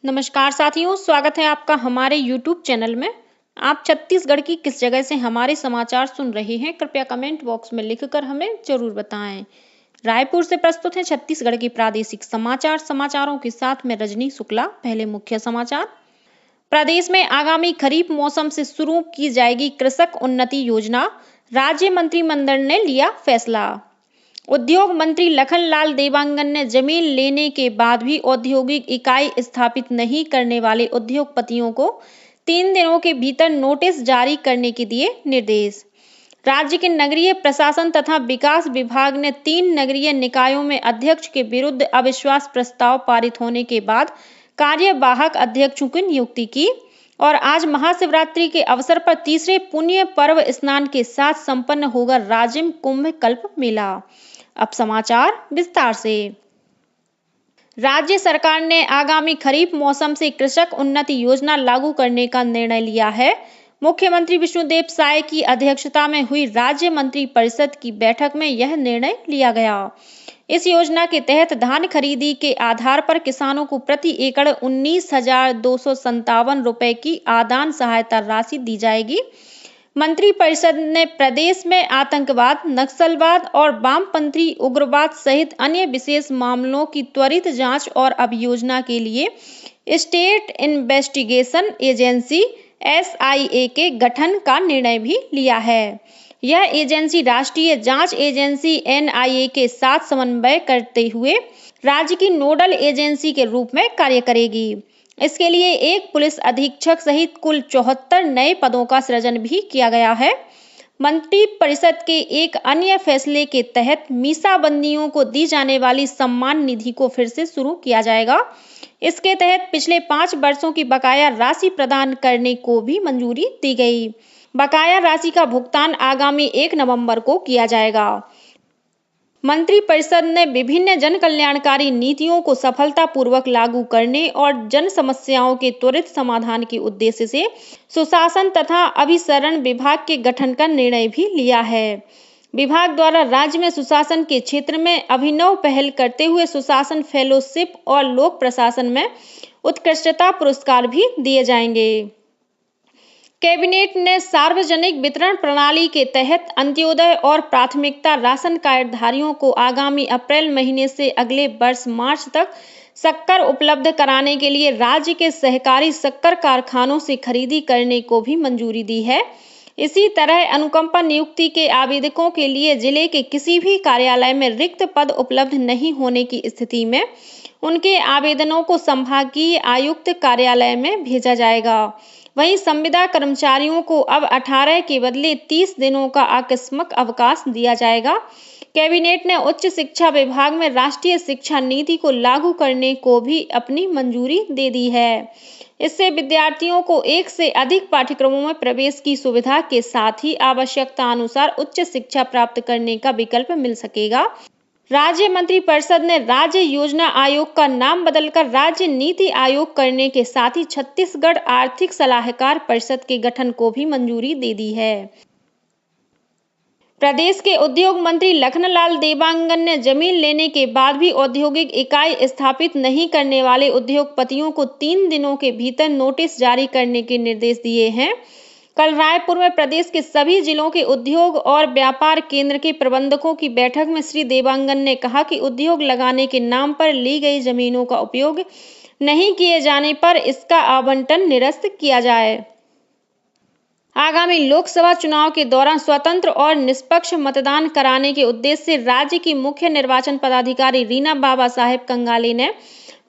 नमस्कार साथियों, स्वागत है आपका हमारे YouTube चैनल में। आप छत्तीसगढ़ की किस जगह से हमारे समाचार सुन रहे हैं, कृपया कमेंट बॉक्स में लिखकर हमें जरूर बताएं। रायपुर से प्रस्तुत है छत्तीसगढ़ की प्रादेशिक समाचार। समाचारों के साथ में रजनी शुक्ला। पहले मुख्य समाचार। प्रदेश में आगामी खरीफ मौसम से शुरू की जाएगी कृषक उन्नति योजना, राज्य मंत्रिमंडल ने लिया फैसला। उद्योग मंत्री लखनलाल देवांगन ने जमीन लेने के बाद भी औद्योगिक इकाई स्थापित नहीं करने वाले उद्योगपतियों को 3 दिनों के भीतर नोटिस जारी करने के दिए निर्देश। राज्य के नगरीय प्रशासन तथा विकास विभाग ने 3 नगरीय निकायों में अध्यक्ष के विरुद्ध अविश्वास प्रस्ताव पारित होने के बाद कार्यवाहक अध्यक्षों की नियुक्ति की और आज महाशिवरात्रि के अवसर पर तीसरे पुण्य पर्व स्नान के साथ संपन्न होगा राजिम कुंभ कल्प मेला। अब समाचार विस्तार से। राज्य सरकार ने आगामी खरीफ मौसम से कृषक उन्नति योजना लागू करने का निर्णय लिया है। मुख्यमंत्री विष्णुदेव साय की अध्यक्षता में हुई राज्य मंत्री परिषद की बैठक में यह निर्णय लिया गया। इस योजना के तहत धान खरीदी के आधार पर किसानों को प्रति एकड़ 19,257 रुपए की आदान सहायता राशि दी जाएगी। मंत्रिपरिषद ने प्रदेश में आतंकवाद, नक्सलवाद और वामपंथी उग्रवाद सहित अन्य विशेष मामलों की त्वरित जांच और अभियोजना के लिए स्टेट इन्वेस्टिगेशन एजेंसी SIA के गठन का निर्णय भी लिया है। यह एजेंसी राष्ट्रीय जांच एजेंसी NIA के साथ समन्वय करते हुए राज्य की नोडल एजेंसी के रूप में कार्य करेगी। इसके लिए एक पुलिस अधीक्षक सहित कुल 74 नए पदों का सृजन भी किया गया है। मंत्रिपरिषद के एक अन्य फैसले के तहत मीसाबंदियों को दी जाने वाली सम्मान निधि को फिर से शुरू किया जाएगा। इसके तहत पिछले 5 वर्षों की बकाया राशि प्रदान करने को भी मंजूरी दी गई। बकाया राशि का भुगतान आगामी 1 नवंबर को किया जाएगा। मंत्रिपरिषद ने विभिन्न जन कल्याणकारी नीतियों को सफलतापूर्वक लागू करने और जन समस्याओं के त्वरित समाधान के उद्देश्य से सुशासन तथा अभिसरण विभाग के गठन का निर्णय भी लिया है। विभाग द्वारा राज्य में सुशासन के क्षेत्र में अभिनव पहल करते हुए सुशासन फेलोशिप और लोक प्रशासन में उत्कृष्टता पुरस्कार भी दिए जाएंगे। कैबिनेट ने सार्वजनिक वितरण प्रणाली के तहत अंत्योदय और प्राथमिकता राशन कार्डधारियों को आगामी अप्रैल महीने से अगले वर्ष मार्च तक शक्कर उपलब्ध कराने के लिए राज्य के सहकारी शक्कर कारखानों से खरीदी करने को भी मंजूरी दी है। इसी तरह अनुकंपा नियुक्ति के आवेदकों के लिए जिले के किसी भी कार्यालय में रिक्त पद उपलब्ध नहीं होने की स्थिति में उनके आवेदनों को संभागीय आयुक्त कार्यालय में भेजा जाएगा। वहीं संविदा कर्मचारियों को अब 18 के बदले 30 दिनों का आकस्मिक अवकाश दिया जाएगा। कैबिनेट ने उच्च शिक्षा विभाग में राष्ट्रीय शिक्षा नीति को लागू करने को भी अपनी मंजूरी दे दी है। इससे विद्यार्थियों को एक से अधिक पाठ्यक्रमों में प्रवेश की सुविधा के साथ ही आवश्यकता अनुसार उच्च शिक्षा प्राप्त करने का विकल्प मिल सकेगा। राज्य मंत्रिपरिषद ने राज्य योजना आयोग का नाम बदलकर राज्य नीति आयोग करने के साथ ही छत्तीसगढ़ आर्थिक सलाहकार परिषद के गठन को भी मंजूरी दे दी है। प्रदेश के उद्योग मंत्री लखनलाल देवांगन ने जमीन लेने के बाद भी औद्योगिक इकाई स्थापित नहीं करने वाले उद्योगपतियों को 3 दिनों के भीतर नोटिस जारी करने के निर्देश दिए हैं। कल रायपुर में प्रदेश के सभी जिलों के उद्योग और व्यापार केंद्र के प्रबंधकों की बैठक में श्री देवांगन ने कहा कि उद्योग लगाने के नाम पर ली गई जमीनों का उपयोग नहीं किए जाने पर इसका आवंटन निरस्त किया जाए। आगामी लोकसभा चुनाव के दौरान स्वतंत्र और निष्पक्ष मतदान कराने के उद्देश्य से राज्य की मुख्य निर्वाचन पदाधिकारी रीना बाबा साहेब कंगाले ने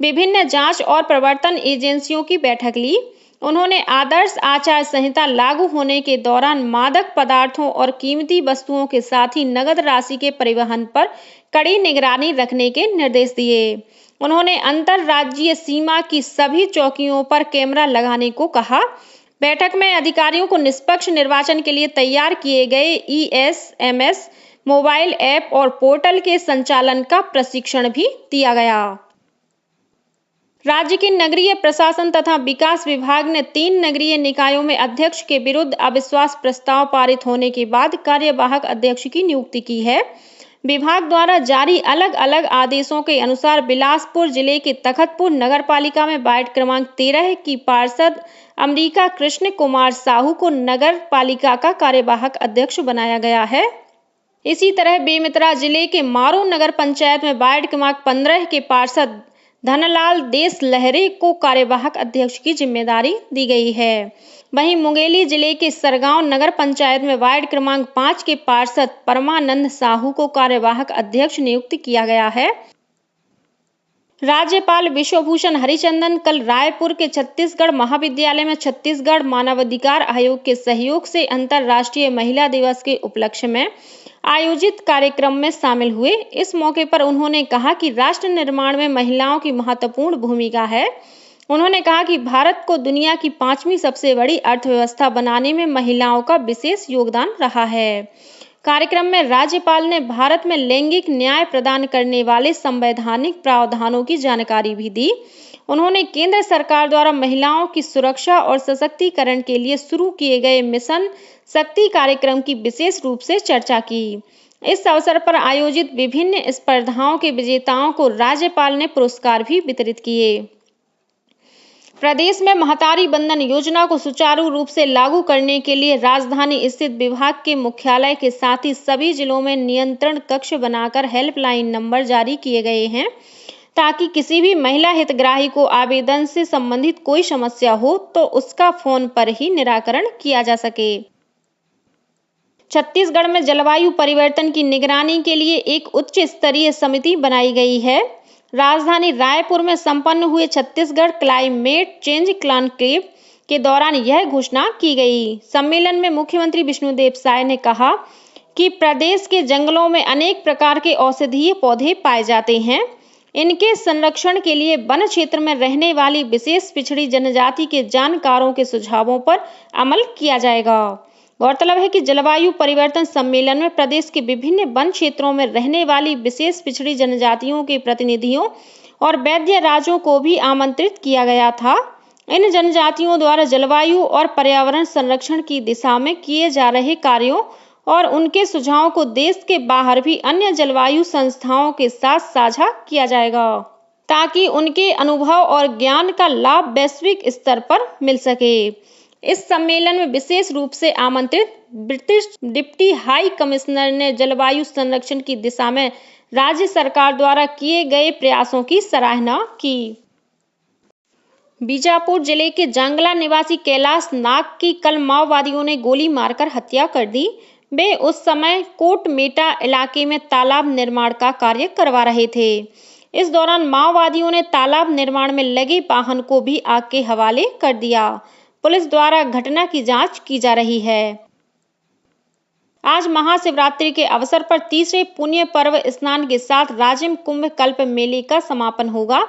विभिन्न जांच और प्रवर्तन एजेंसियों की बैठक ली। उन्होंने आदर्श आचार संहिता लागू होने के दौरान मादक पदार्थों और कीमती वस्तुओं के साथ ही नगद राशि के परिवहन पर कड़ी निगरानी रखने के निर्देश दिए। उन्होंने अंतर्राज्यीय सीमा की सभी चौकियों पर कैमरा लगाने को कहा। बैठक में अधिकारियों को निष्पक्ष निर्वाचन के लिए तैयार किए गए ESMS मोबाइल ऐप और पोर्टल के संचालन का प्रशिक्षण भी दिया गया। राज्य के नगरीय प्रशासन तथा विकास विभाग ने 3 नगरीय निकायों में अध्यक्ष के विरुद्ध अविश्वास प्रस्ताव पारित होने के बाद कार्यवाहक अध्यक्ष की नियुक्ति की है। विभाग द्वारा जारी अलग अलग आदेशों के अनुसार बिलासपुर जिले के तखतपुर नगरपालिका में वार्ड क्रमांक 13 की पार्षद अमरीका कृष्ण कुमार साहू को नगर पालिका का कार्यवाहक अध्यक्ष बनाया गया है। इसी तरह बेमेतरा जिले के मारो नगर पंचायत में वार्ड क्रमांक 15 के पार्षद धनलाल देश लहरे को कार्यवाहक अध्यक्ष की जिम्मेदारी दी गई है। वहीं मुंगेली जिले के सरगांव नगर पंचायत में वार्ड क्रमांक 5 के पार्षद परमानंद साहू को कार्यवाहक अध्यक्ष नियुक्त किया गया है। राज्यपाल विश्वभूषण हरिचंदन कल रायपुर के छत्तीसगढ़ महाविद्यालय में छत्तीसगढ़ मानवाधिकार आयोग के सहयोग से अंतर्राष्ट्रीय महिला दिवस के उपलक्ष्य में आयोजित कार्यक्रम में शामिल हुए। इस मौके पर उन्होंने कहा कि राष्ट्र निर्माण में महिलाओं की महत्वपूर्ण भूमिका है। उन्होंने कहा कि भारत को दुनिया की 5वीं सबसे बड़ी अर्थव्यवस्था बनाने में महिलाओं का विशेष योगदान रहा है। कार्यक्रम में राज्यपाल ने भारत में लैंगिक न्याय प्रदान करने वाले संवैधानिक प्रावधानों की जानकारी भी दी। उन्होंने केंद्र सरकार द्वारा महिलाओं की सुरक्षा और सशक्तिकरण के लिए शुरू किए गए मिशन शक्ति कार्यक्रम की विशेष रूप से चर्चा की। इस अवसर पर आयोजित विभिन्न स्पर्धाओं के विजेताओं को राज्यपाल ने पुरस्कार भी वितरित किए। प्रदेश में महतारी बंधन योजना को सुचारू रूप से लागू करने के लिए राजधानी स्थित विभाग के मुख्यालय के साथ ही सभी जिलों में नियंत्रण कक्ष बनाकर हेल्पलाइन नंबर जारी किए गए हैं, ताकि किसी भी महिला हितग्राही को आवेदन से संबंधित कोई समस्या हो तो उसका फोन पर ही निराकरण किया जा सके। छत्तीसगढ़ में जलवायु परिवर्तन की निगरानी के लिए एक उच्च स्तरीय समिति बनाई गई है। राजधानी रायपुर में संपन्न हुए छत्तीसगढ़ क्लाइमेट चेंज कॉन्क्लेव के दौरान यह घोषणा की गई। सम्मेलन में मुख्यमंत्री विष्णुदेव साय ने कहा कि प्रदेश के जंगलों में अनेक प्रकार के औषधीय पौधे पाए जाते हैं। इनके संरक्षण के लिए वन क्षेत्र में रहने वाली विशेष पिछड़ी जनजाति के जानकारों के सुझावों पर अमल किया जाएगा। गौरतलब है कि जलवायु परिवर्तन सम्मेलन में प्रदेश के विभिन्न वन क्षेत्रों में रहने वाली विशेष पिछड़ी जनजातियों के प्रतिनिधियों और वैद्य राज्यों को भी आमंत्रित किया गया था। इन जनजातियों द्वारा जलवायु और पर्यावरण संरक्षण की दिशा में किए जा रहे कार्यों और उनके सुझावों को देश के बाहर भी अन्य जलवायु संस्थाओं के साथ साझा किया जाएगा, ताकि उनके अनुभव और ज्ञान का लाभ वैश्विक स्तर पर मिल सके। इस सम्मेलन में विशेष रूप से आमंत्रित ब्रिटिश डिप्टी हाई कमिश्नर ने जलवायु संरक्षण की दिशा में राज्य सरकार द्वारा किए गए प्रयासों की सराहना की। बीजापुर जिले के जांगला निवासी कैलाश नाग की कल माओवादियों ने गोली मारकर हत्या कर दी। वे उस समय कोटमेटा इलाके में तालाब निर्माण का कार्य करवा रहे थे। इस दौरान माओवादियों ने तालाब निर्माण में लगे वाहन को भी आग के हवाले कर दिया। पुलिस द्वारा घटना की जांच की जा रही है। आज महाशिवरात्रि के अवसर पर तीसरे पुण्य पर्व स्नान के साथ राजिम कुंभ कल्प मेले का समापन होगा।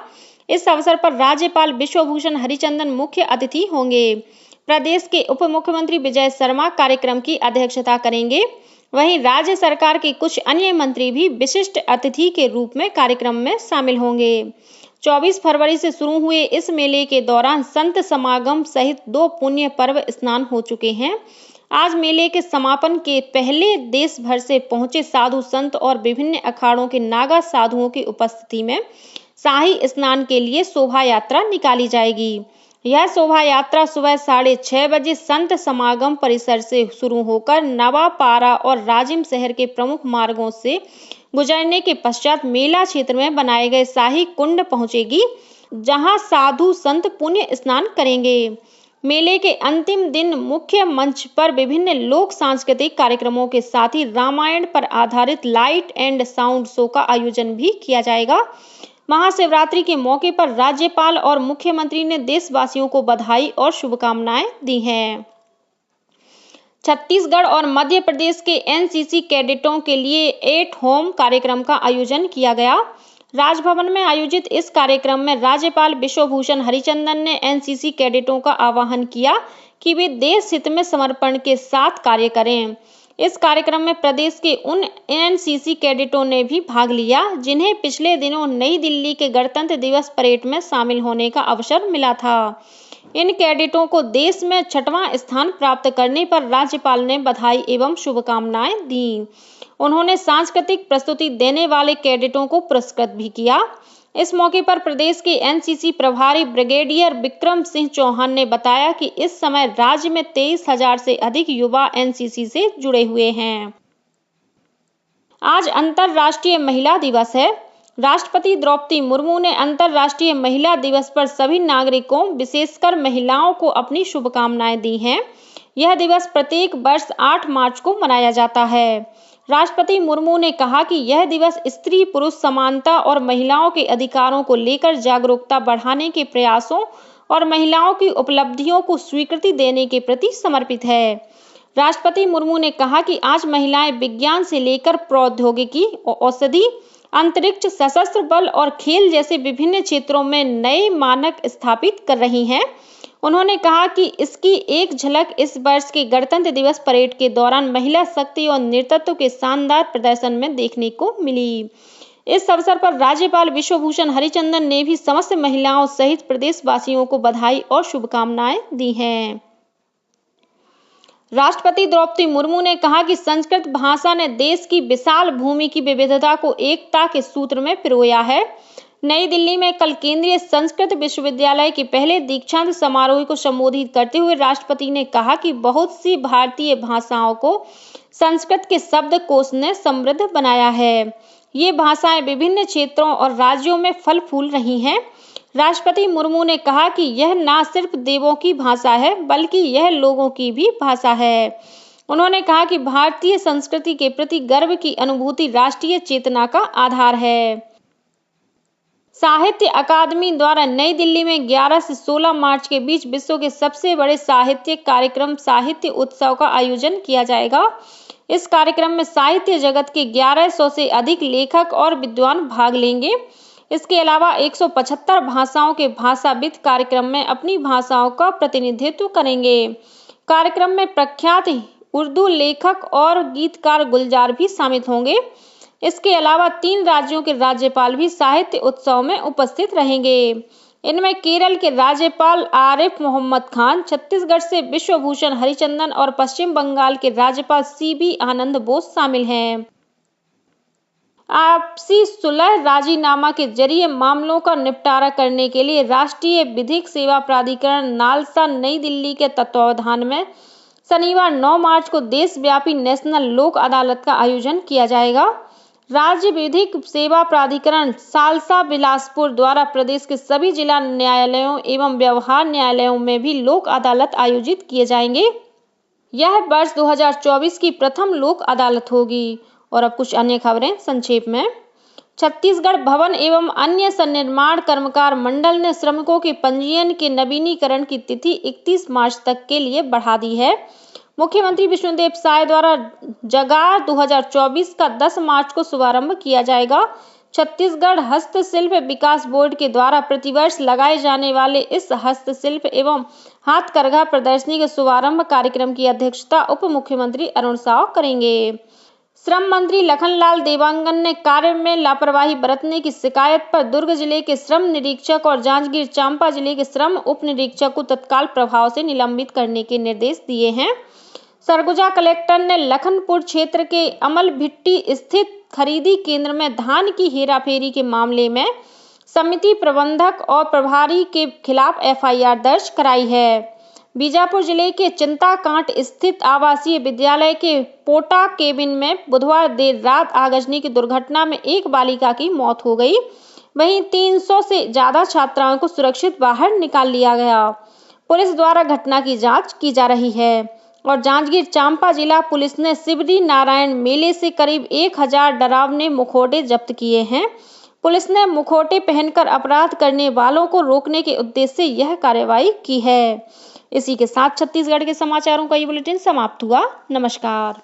इस अवसर पर राज्यपाल विश्वभूषण हरिचंदन मुख्य अतिथि होंगे। प्रदेश के उप मुख्यमंत्री विजय शर्मा कार्यक्रम की अध्यक्षता करेंगे। वहीं राज्य सरकार के कुछ अन्य मंत्री भी विशिष्ट अतिथि के रूप में कार्यक्रम में शामिल होंगे। 24 फरवरी से शुरू हुए इस मेले के दौरान संत समागम सहित 2 पुण्य पर्व स्नान हो चुके हैं। आज मेले के समापन के पहले देश भर से पहुंचे साधु संत और विभिन्न अखाड़ों के नागा साधुओं की उपस्थिति में शाही स्नान के लिए शोभा यात्रा निकाली जाएगी। यह शोभा यात्रा सुबह 6:30 बजे संत समागम परिसर से शुरू होकर नवापारा और राजिम शहर के प्रमुख मार्गों से गुजरने के पश्चात मेला क्षेत्र में बनाए गए शाही कुंड पहुंचेगी, जहां साधु संत पुण्य स्नान करेंगे। मेले के अंतिम दिन मुख्य मंच पर विभिन्न लोक सांस्कृतिक कार्यक्रमों के साथ ही रामायण पर आधारित लाइट एंड साउंड शो का आयोजन भी किया जाएगा। महाशिवरात्रि के मौके पर राज्यपाल और मुख्यमंत्री ने देशवासियों को बधाई और शुभकामनाएं दी हैं। छत्तीसगढ़ और मध्य प्रदेश के एनसीसी कैडेटों के लिए एट होम कार्यक्रम का आयोजन किया गया। राजभवन में आयोजित इस कार्यक्रम में राज्यपाल विश्वभूषण हरिचंदन ने एनसीसी कैडेटों का आह्वान किया कि वे देश हित में समर्पण के साथ कार्य करें। इस कार्यक्रम में प्रदेश के उन एनसीसी कैडेटों ने भी भाग लिया जिन्हें पिछले दिनों नई दिल्ली के गणतंत्र दिवस परेड में शामिल होने का अवसर मिला था। इन कैडेटों को देश में 6वां स्थान प्राप्त करने पर राज्यपाल ने बधाई एवं शुभकामनाएं दी। उन्होंने सांस्कृतिक प्रस्तुति देने वाले कैडेटों को पुरस्कृत भी किया। इस मौके पर प्रदेश के एनसीसी प्रभारी ब्रिगेडियर विक्रम सिंह चौहान ने बताया कि इस समय राज्य में 23,000 से अधिक युवा एनसीसी से जुड़े हुए हैं। आज अंतर्राष्ट्रीय महिला दिवस है। राष्ट्रपति द्रौपदी मुर्मू ने अंतर्राष्ट्रीय महिला दिवस पर सभी नागरिकों, विशेषकर महिलाओं को अपनी शुभकामनाएं दी हैं। यह दिवस प्रत्येक वर्ष 8 मार्च को मनाया जाता है। राष्ट्रपति मुर्मू ने कहा कि यह दिवस स्त्री पुरुष समानता और महिलाओं के अधिकारों को लेकर जागरूकता बढ़ाने के प्रयासों और महिलाओं की उपलब्धियों को स्वीकृति देने के प्रति समर्पित है। राष्ट्रपति मुर्मू ने कहा कि आज महिलाएं विज्ञान से लेकर प्रौद्योगिकी, औषधि, अंतरिक्ष, सशस्त्र बल और खेल जैसे विभिन्न क्षेत्रों में नए मानक स्थापित कर रही हैं। उन्होंने कहा कि इसकी एक झलक इस वर्ष के गणतंत्र दिवस परेड के दौरान महिला शक्ति और नेतृत्व के शानदार प्रदर्शन में देखने को मिली। इस अवसर पर राज्यपाल विश्वभूषण हरिचंदन ने भी समस्त महिलाओं सहित प्रदेशवासियों को बधाई और शुभकामनाएं दी हैं। राष्ट्रपति द्रौपदी मुर्मू ने कहा कि संस्कृत भाषा ने देश की विशाल भूमि की विविधता को एकता के सूत्र में पिरोया है। नई दिल्ली में कल केंद्रीय संस्कृत विश्वविद्यालय के पहले दीक्षांत समारोह को संबोधित करते हुए राष्ट्रपति ने कहा कि बहुत सी भारतीय भाषाओं को संस्कृत के शब्दकोश ने समृद्ध बनाया है। ये भाषाएं विभिन्न क्षेत्रों और राज्यों में फल फूल रही हैं। राष्ट्रपति मुर्मू ने कहा कि यह न सिर्फ देवों की भाषा है, बल्कि यह लोगों की भी भाषा है। उन्होंने कहा कि भारतीय संस्कृति के प्रति गर्व की अनुभूति राष्ट्रीय चेतना का आधार है। साहित्य अकादमी द्वारा नई दिल्ली में 11 से 16 मार्च के बीच विश्व के सबसे बड़े साहित्यिक कार्यक्रम साहित्य उत्सव का आयोजन किया जाएगा। इस कार्यक्रम में साहित्य जगत के 1100 से अधिक लेखक और विद्वान भाग लेंगे। इसके अलावा 175 भाषाओं के भाषाविद कार्यक्रम में अपनी भाषाओं का प्रतिनिधित्व करेंगे। कार्यक्रम में प्रख्यात उर्दू लेखक और गीतकार गुलजार भी शामिल होंगे। इसके अलावा 3 राज्यों के राज्यपाल भी साहित्य उत्सव में उपस्थित रहेंगे। इनमें केरल के राज्यपाल आरिफ मोहम्मद खान, छत्तीसगढ़ से विश्वभूषण हरिचंदन और पश्चिम बंगाल के राज्यपाल सीबी आनंद बोस शामिल हैं। आपसी सुलह राजीनामा के जरिए मामलों का निपटारा करने के लिए राष्ट्रीय विधिक सेवा प्राधिकरण नालसा नई दिल्ली के तत्वावधान में शनिवार 9 मार्च को देशव्यापी नेशनल लोक अदालत का आयोजन किया जाएगा। राज्य विधिक सेवा प्राधिकरण सालसा बिलासपुर द्वारा प्रदेश के सभी जिला न्यायालयों एवं व्यवहार न्यायालयों में भी लोक अदालत आयोजित किए जाएंगे। यह वर्ष 2024 की प्रथम लोक अदालत होगी। और अब कुछ अन्य खबरें संक्षेप में। छत्तीसगढ़ भवन एवं अन्य सन्निर्माण कर्मकार मंडल ने श्रमिकों के पंजीयन के नवीनीकरण की तिथि 31 मार्च तक के लिए बढ़ा दी है। मुख्यमंत्री विष्णुदेव साय द्वारा जगार 2024 का 10 मार्च को शुभारंभ किया जाएगा। छत्तीसगढ़ हस्तशिल्प विकास बोर्ड के द्वारा प्रतिवर्ष लगाए जाने वाले इस हस्तशिल्प एवं हाथकरघा प्रदर्शनी के शुभारंभ कार्यक्रम की अध्यक्षता उप मुख्यमंत्री अरुण साव करेंगे। श्रम मंत्री लखनलाल देवांगन ने कार्य में लापरवाही बरतने की शिकायत पर दुर्ग जिले के श्रम निरीक्षक और जांजगीर चांपा जिले के श्रम उप निरीक्षक को तत्काल प्रभाव से निलंबित करने के निर्देश दिए हैं। सरगुजा कलेक्टर ने लखनपुर क्षेत्र के अमलभिट्टी स्थित खरीदी केंद्र में धान की हेराफेरी के मामले में समिति प्रबंधक और प्रभारी के खिलाफ एफआईआर दर्ज कराई है। बीजापुर जिले के चिंताकांट स्थित आवासीय विद्यालय के पोटा केबिन में बुधवार देर रात आगजनी की दुर्घटना में एक बालिका की मौत हो गई। वहीं 300 से ज्यादा छात्राओं को सुरक्षित बाहर निकाल लिया गया। पुलिस द्वारा घटना की जांच की जा रही है। और जांजगीर चांपा जिला पुलिस ने शिवरी नारायण मेले से करीब 1000 डरावने मुखौटे जब्त किए हैं। पुलिस ने मुखौटे पहनकर अपराध करने वालों को रोकने के उद्देश्य से यह कार्रवाई की है। इसी के साथ छत्तीसगढ़ के समाचारों का ये बुलेटिन समाप्त हुआ। नमस्कार।